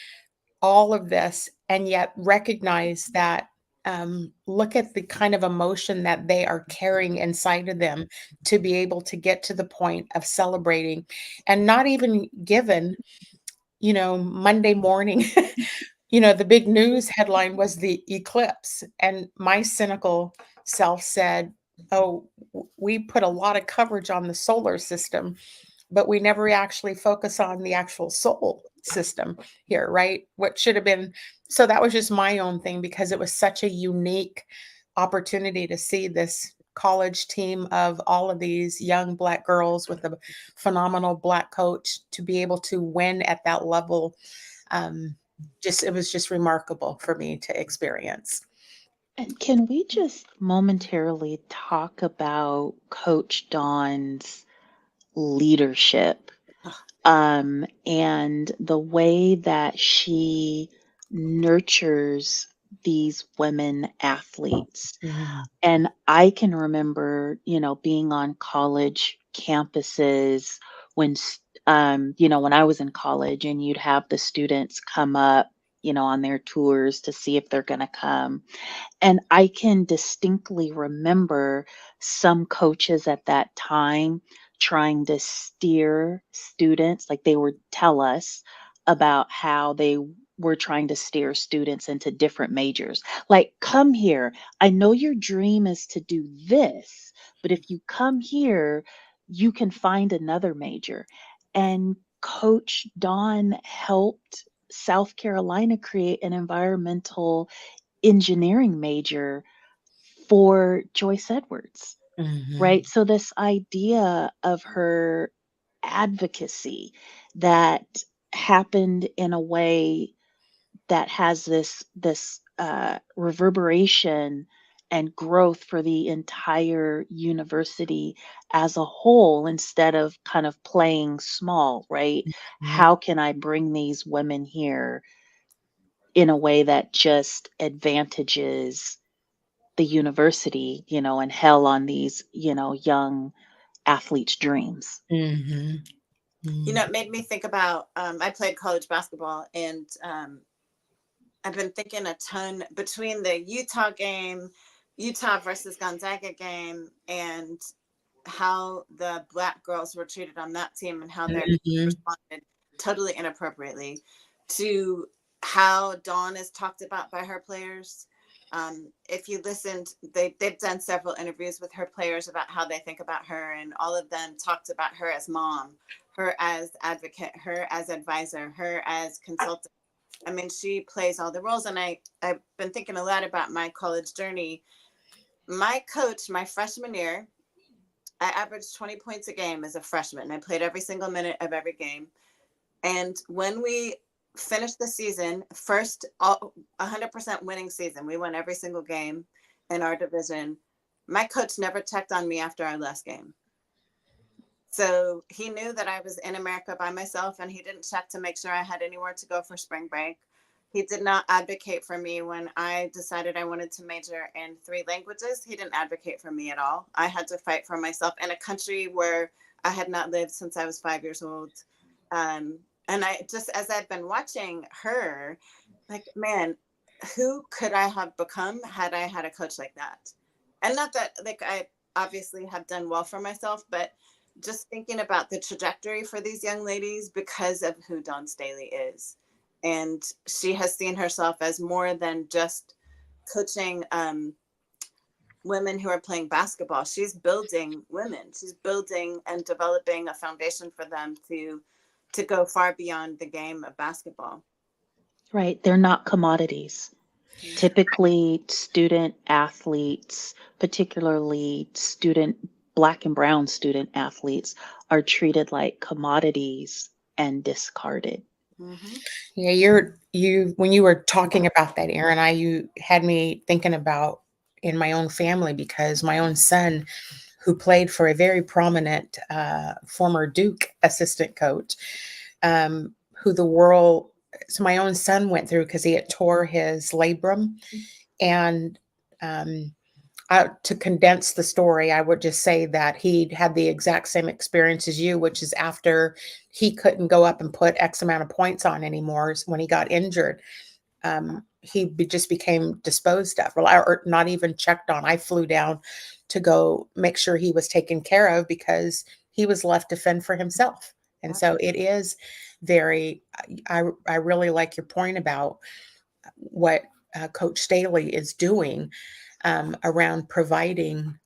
all of this and yet recognize that look at the kind of emotion that they are carrying inside of them to be able to get to the point of celebrating and not even given, Monday morning. The big news headline was the eclipse. And my cynical self said, oh, we put a lot of coverage on the solar system, but we never actually focus on the actual soul system here, right? What should have been. So that was just my own thing because it was such a unique opportunity to see this college team of all of these young Black girls with a phenomenal Black coach to be able to win at that level. It was just remarkable for me to experience. And can we just momentarily talk about Coach Dawn's leadership and the way that she nurtures these women athletes? And I can remember, being on college campuses when, when I was in college and you'd have the students come up, on their tours to see if they're going to come. And I can distinctly remember some coaches at that time trying to steer students, like they would tell us about how they were trying to steer students into different majors. Like, come here. I know your dream is to do this, but if you come here, you can find another major. And Coach Dawn helped South Carolina create an environmental engineering major for Joyce Edwards, right? So this idea of her advocacy that happened in a way that has this reverberation and growth for the entire university as a whole instead of kind of playing small, right? How can I bring these women here in a way that just advantages the university, and hell on these, young athletes' dreams? It made me think about, I played college basketball, and I've been thinking a ton between the Utah game, Utah versus Gonzaga game, and how the Black girls were treated on that team and how they responded totally inappropriately to how Dawn is talked about by her players. If you listened, they've done several interviews with her players about how they think about her, and all of them talked about her as mom, her as advocate, her as advisor, her as consultant. I mean, she plays all the roles. And I've been thinking a lot about my college journey. My coach, my freshman year, I averaged 20 points a game as a freshman. I played every single minute of every game. And when we finished the season, 100% winning season, we won every single game in our division. My coach never checked on me after our last game. So he knew that I was in America by myself, and he didn't check to make sure I had anywhere to go for spring break. He did not advocate for me when I decided I wanted to major in 3 languages. He didn't advocate for me at all. I had to fight for myself in a country where I had not lived since I was 5 years old. And I just, as I've been watching her, like, man, who could I have become had I had a coach like that? And not that, like, I obviously have done well for myself, but just thinking about the trajectory for these young ladies because of who Dawn Staley is. And she has seen herself as more than just coaching women who are playing basketball. She's building women. She's building and developing a foundation for them to go far beyond the game of basketball. Right. They're not commodities. Typically, student athletes, particularly Black and brown student athletes, are treated like commodities and discarded. Yeah, when you were talking about that, Erin, you had me thinking about in my own family, because my own son, who played for a very prominent former Duke assistant coach, who the world, so my own son went through because he had tore his labrum. And to condense the story, I would just say that he had the exact same experience as you, which is after he couldn't go up and put X amount of points on anymore when he got injured. Just became disposed of, or not even checked on. I flew down to go make sure he was taken care of because he was left to fend for himself. And so it is very, I really like your point about what Coach Staley is doing around providing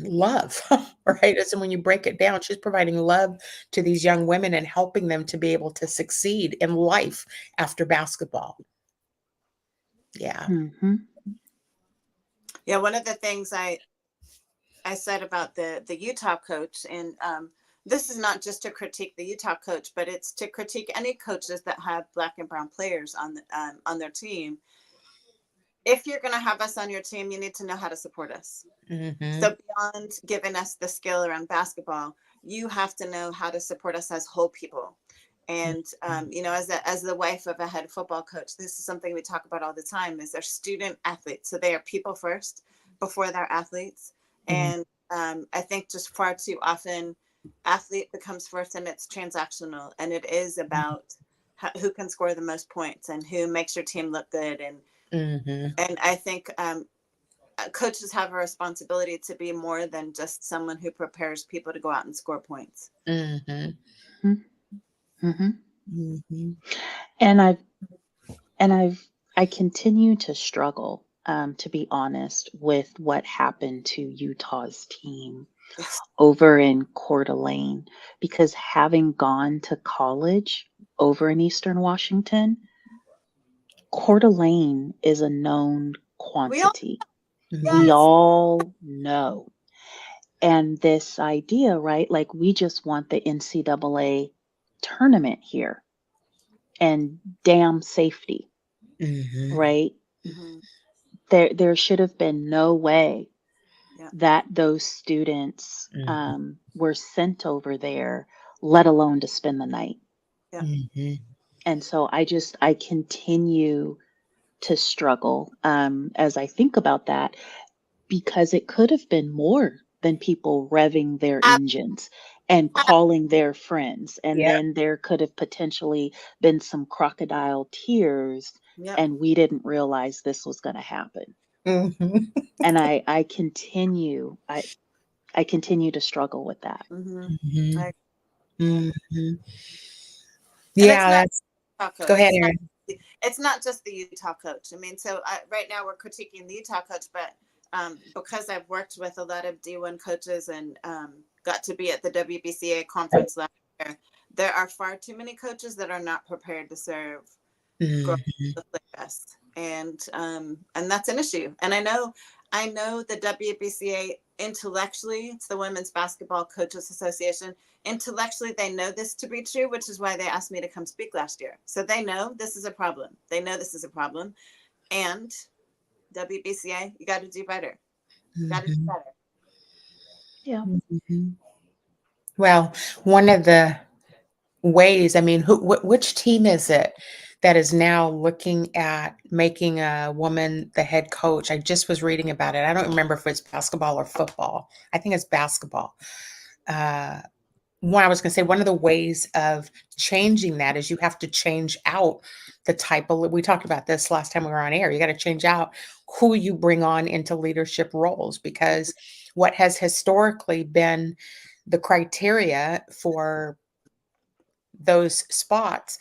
love, right? So when you break it down, she's providing love to these young women and helping them to be able to succeed in life after basketball. Yeah. Mm-hmm. Yeah, one of the things I said about the Utah coach, and this is not just to critique the Utah coach, but it's to critique any coaches that have Black and brown players on their team. If you're going to have us on your team, you need to know how to support us. Mm-hmm. So beyond giving us the skill around basketball, you have to know how to support us as whole people. And, you know, as the wife of a head football coach, this is something we talk about all the time, is they're student athletes. So they are people first before they're athletes. Mm-hmm. And I think just far too often athlete becomes first, and it's transactional, and it is about who can score the most points and who makes your team look good. And I think coaches have a responsibility to be more than just someone who prepares people to go out and score points. Mm-hmm. Mm-hmm. Mm-hmm. And I continue to struggle, to be honest, with what happened to Utah's team over in Coeur d'Alene, because having gone to college over in Eastern Washington, Coeur d'Alene is a known quantity. We all know. And this idea, right? Like, we just want the NCAA tournament here and damn safety, Mm-hmm. right? Mm-hmm. There should have been no way Yeah. that those students were sent over there, let alone to spend the night. Yeah. Mm-hmm. And so I continue to struggle as I think about that, because it could have been more than people revving their engines and calling their friends. And Yep. then there could have potentially been some crocodile tears, Yep. and we didn't realize this was going to happen. Mm-hmm. And I continue to struggle with that. Mm-hmm. Mm-hmm. Like, Mm-hmm. and Yeah, that's. Go ahead, Erin. It's not just the Utah coach. I mean, so right now we're critiquing the Utah coach, but because I've worked with a lot of D1 coaches and got to be at the WBCA conference last year, there are far too many coaches that are not prepared to serve girls with best, and that's an issue. And I know the WBCA intellectually, it's the Women's Basketball Coaches Association. Intellectually, they know this to be true, which is why they asked me to come speak last year. So they know this is a problem. And WBCA, you got to do better. You got to do better. Yeah. Mm-hmm. Well, one of the ways, I mean, which team is it that is now looking at making a woman the head coach? I just was reading about it. I don't remember if it's basketball or football. I think it's basketball. I was going to say, one of the ways of changing that is you have to change out the type of, we talked about this last time we were on air. You got to change out who you bring on into leadership roles, because what has historically been the criteria for those spots,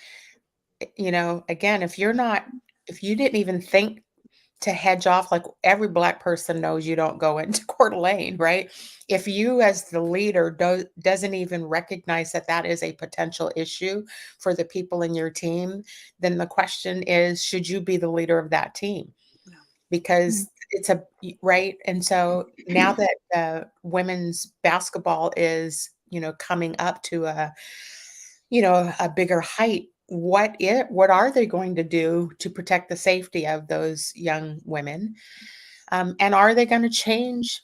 you know, again, if you didn't even think to hedge off, like every Black person knows you don't go into Coeur d'Alene, right? If you as the leader doesn't even recognize that is a potential issue for the people in your team, then the question is, should you be the leader of that team? Because it's right. And so now that women's basketball is, you know, coming up to a bigger height, what are they going to do to protect the safety of those young women? And are they going to change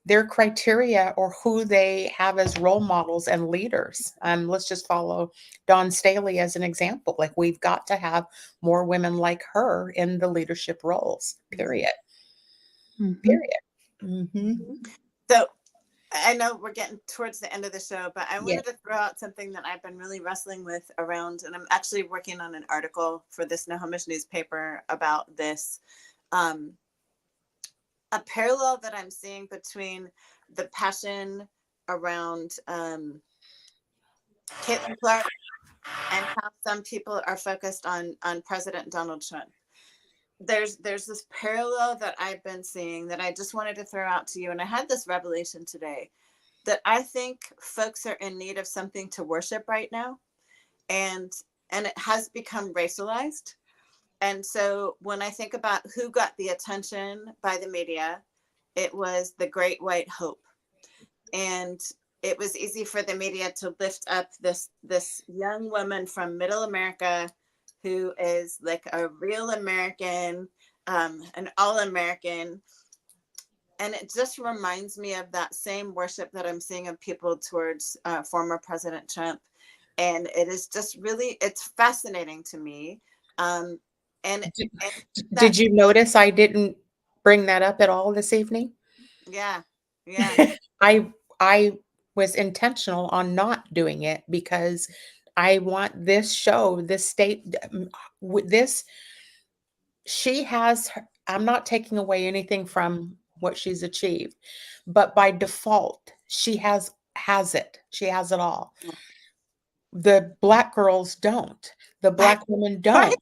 their criteria or who they have as role models and leaders. Let's just follow Dawn Staley as an example. Like, we've got to have more women like her in the leadership roles, period. Mhm. Period. Mm-hmm. So I know we're getting towards the end of the show, but I Yeah. wanted to throw out something that I've been really wrestling with around, and I'm actually working on an article for this Snohomish newspaper about this. A parallel that I'm seeing between the passion around Caitlin Clark and how some people are focused on President Donald Trump. There's this parallel that I've been seeing that I just wanted to throw out to you, and I had this revelation today that I think folks are in need of something to worship right now, and it has become racialized. And so when I think about who got the attention by the media, it was the Great White Hope. And it was easy for the media to lift up this young woman from Middle America who is like a real American, an all-American. And it just reminds me of that same worship that I'm seeing of people towards former President Trump. And it is just really, it's fascinating to me. Did you notice I didn't bring that up at all this evening? Yeah. Yeah. I was intentional on not doing it because I want this show, this state, this, she has, I'm not taking away anything from what she's achieved, but by default, she has it. She has it all. The Black girls don't. The Black women don't. Right.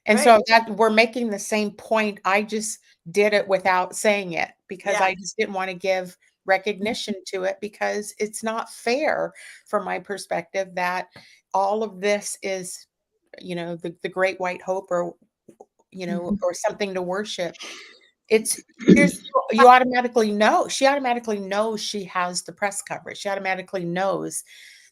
And Right. so that we're making the same point. I just did it without saying it because Yeah. I just didn't want to give recognition to it, because it's not fair from my perspective that all of this is, the Great White Hope, or, or something to worship. It's you automatically know. She automatically knows she has the press coverage. She automatically knows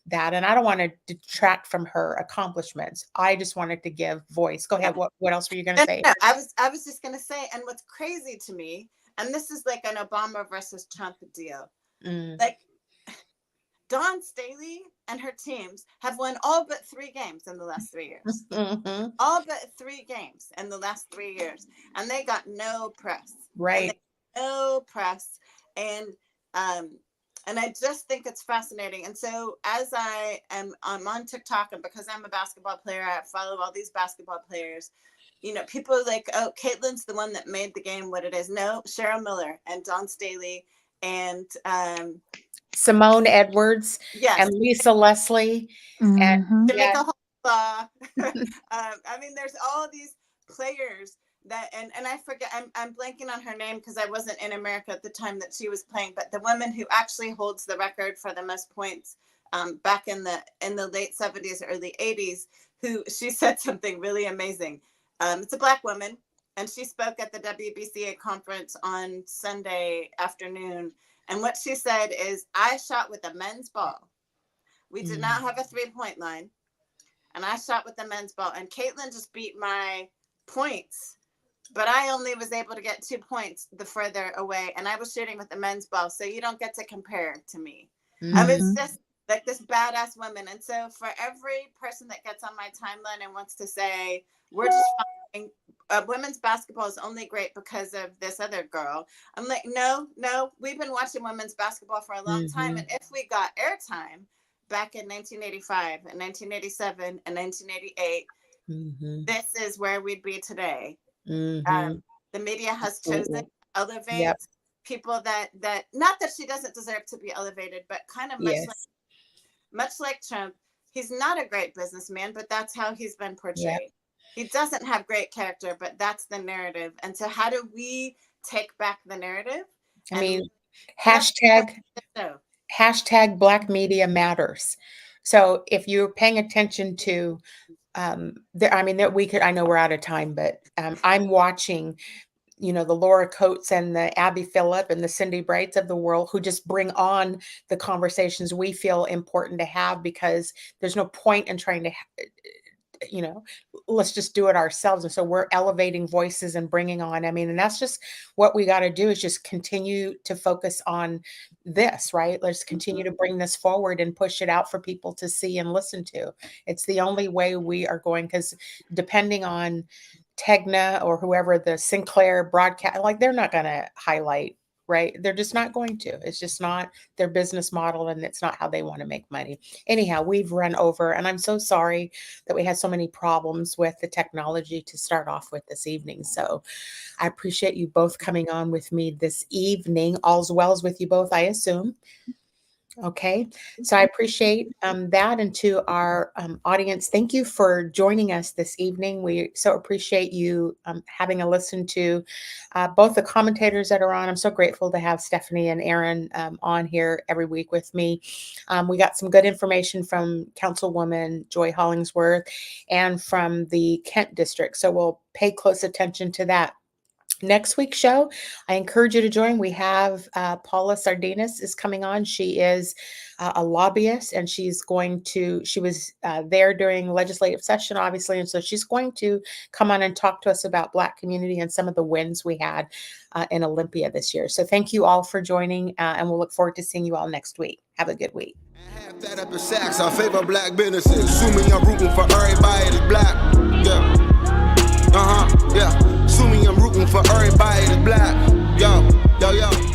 that. And I don't want to detract from her accomplishments. I just wanted to give voice. Go ahead. What else were you going to say? No, I was just going to say, and what's crazy to me, and this is like an Obama versus Trump deal. Like, Dawn Staley and her teams have won all but 3 games in the last 3 years. Mm-hmm. All but 3 games in the last 3 years. And they got no press. Right. No press. And I just think it's fascinating. And so as I'm on TikTok, and because I'm a basketball player, I follow all these basketball players. People are like, oh, Caitlin's the one that made the game what it is. No, Cheryl Miller and Dawn Staley and Simone Edwards, yes, and Lisa Leslie, and Jamaica Holla. I mean, there's all these players that, and I forget, I'm blanking on her name because I wasn't in America at the time that she was playing, but the woman who actually holds the record for the most points back in the late 70s, early 80s, who she said something really amazing. It's a Black woman, and she spoke at the WBCA conference on Sunday afternoon. And what she said is, I shot with a men's ball. We did not have a 3-point line. And I shot with the men's ball. And Caitlin just beat my points. But I only was able to get 2 points the further away. And I was shooting with the men's ball. So you don't get to compare to me. I was just like this badass woman. And so for every person that gets on my timeline and wants to say, we're just fine, women's basketball is only great because of this other girl, I'm like, no, we've been watching women's basketball for a long time. And if we got airtime back in 1985 and 1987 and 1988, this is where we'd be today. The media has chosen to elevate people that not that she doesn't deserve to be elevated, but kind of much like Trump. He's not a great businessman, but that's how he's been portrayed. He doesn't have great character, but that's the narrative. And so how do we take back the narrative? I mean, hashtag Black Media Matters. So if you're paying attention to, I know we're out of time, but I'm watching, the Laura Coates and the Abby Phillip and the Cindi Brights of the world, who just bring on the conversations we feel important to have, because there's no point in trying to let's just do it ourselves. And so we're elevating voices and bringing on, and that's just what we got to do, is just continue to focus on this, right? Let's continue to bring this forward and push it out for people to see and listen to. It's the only way we are going, because depending on Tegna or whoever, the Sinclair broadcast, like, they're not going to highlight, right? They're just not going to. It's just not their business model, and it's not how they want to make money. Anyhow, we've run over, and I'm so sorry that we had so many problems with the technology to start off with this evening. So I appreciate you both coming on with me this evening. All's well with you both, I assume. Okay, so I appreciate that. And to our audience, thank you for joining us this evening. We so appreciate you having a listen to both the commentators that are on. I'm so grateful to have Stefani and Erin on here every week with me. We got some good information from Councilwoman Joy Hollingsworth and from the Kent District, so we'll pay close attention to that. Next week's show, I encourage you to join. We have Paula Sardinas is coming on. She is a lobbyist, and she was there during legislative session, obviously. And so she's going to come on and talk to us about Black community and some of the wins we had in Olympia this year. So thank you all for joining, and we'll look forward to seeing you all next week. Have a good week. Half that up in Saks, I favor Black businesses. Assuming I'm rooting for everybody that's Black. Yeah. Yeah. Assuming I'm rooting for everybody that's Black. Yo.